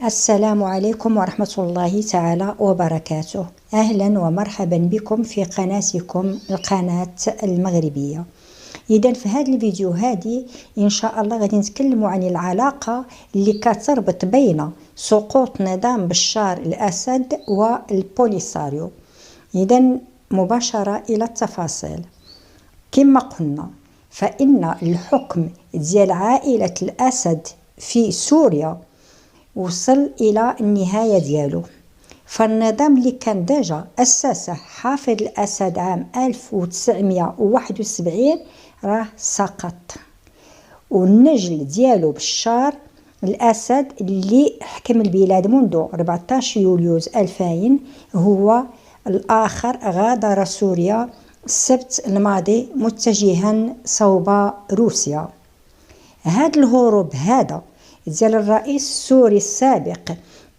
السلام عليكم ورحمة الله تعالى وبركاته. أهلا ومرحبا بكم في قناتكم القناة المغربية. إذن في هذا الفيديو هذه إن شاء الله غادي نتكلموا عن العلاقة اللي كتربط بين سقوط نظام بشار الأسد والبوليساريو. إذن مباشرة إلى التفاصيل. كما قلنا فإن الحكم ديال عائلة الأسد في سوريا وصل إلى النهاية ديالو. فالنظام اللي كان ديجا أسسه حافظ الأسد عام 1971 راه سقط، والنجل ديالو بشار الأسد اللي حكم البلاد منذ 14 يوليو 2000 هو الآخر غادر سوريا السبت الماضي متجها صوب روسيا. هذا الهروب هذا ديال الرئيس السوري السابق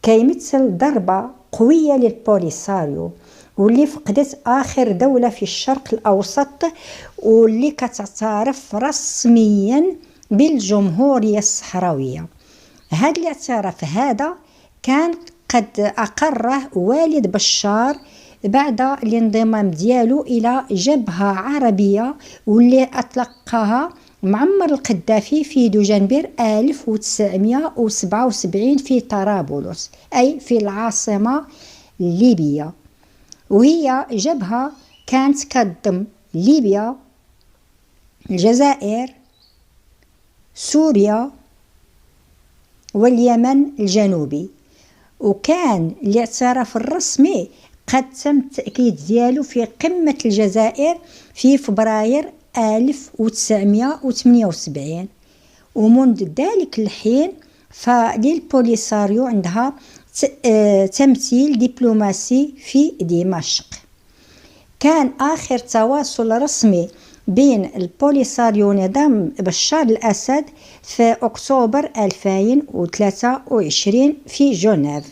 كيمثل ضربة قوية للبوليساريو، واللي فقدت آخر دولة في الشرق الأوسط واللي كتعترف رسميا بالجمهورية الصحراوية. هذا الاعتراف هذا كان قد أقره والد بشار بعد الانضمام ديالو إلى جبهة عربية واللي أطلقها معمر القذافي في دجنبر 1977 في طرابلس، أي في العاصمة الليبية. وهي جبهة كانت كتضم ليبيا، الجزائر، سوريا واليمن الجنوبي. وكان الاعتراف الرسمي قد تم التأكيد ديالو في قمة الجزائر في فبراير 1978. ومنذ ذلك الحين فللبوليساريو عندها تمثيل دبلوماسي في دمشق. كان آخر تواصل رسمي بين البوليساريو ونظام بشار الأسد في أكتوبر 2023 في جنيف،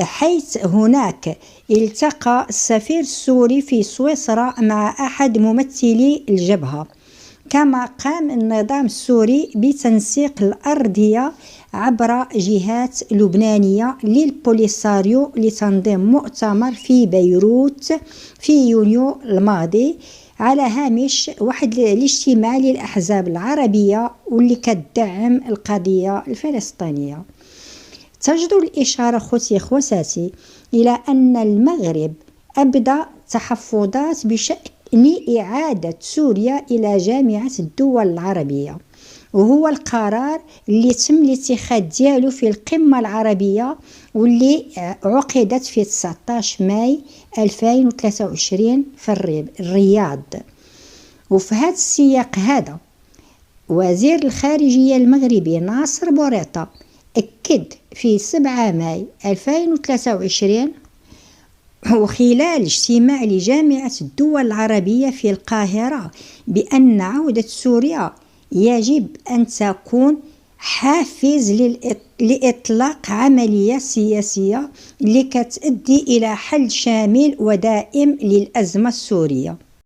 حيث هناك التقى السفير السوري في سويسرا مع أحد ممثلي الجبهة. كما قام النظام السوري بتنسيق الأرضية عبر جهات لبنانية للبوليساريو لتنظيم مؤتمر في بيروت في يونيو الماضي على هامش واحد الاجتماع للأحزاب العربية واللي كتدعم القضية الفلسطينية. تجدر الإشارة خوتي خواتاتي إلى أن المغرب أبدى تحفظات بشأن إعادة سوريا إلى جامعة الدول العربية، وهو القرار اللي تم الاتخاذ ديالو في القمة العربية واللي عقدت في 19 ماي 2023 في الرياض. وفي هذا السياق هذا وزير الخارجية المغربي ناصر بوريطة أكد في 7 ماي 2023 وخلال اجتماع لجامعة الدول العربية في القاهرة بأن عودة سوريا يجب أن تكون حافز لإطلاق عملية سياسية اللي كتؤدي إلى حل شامل ودائم للأزمة السورية.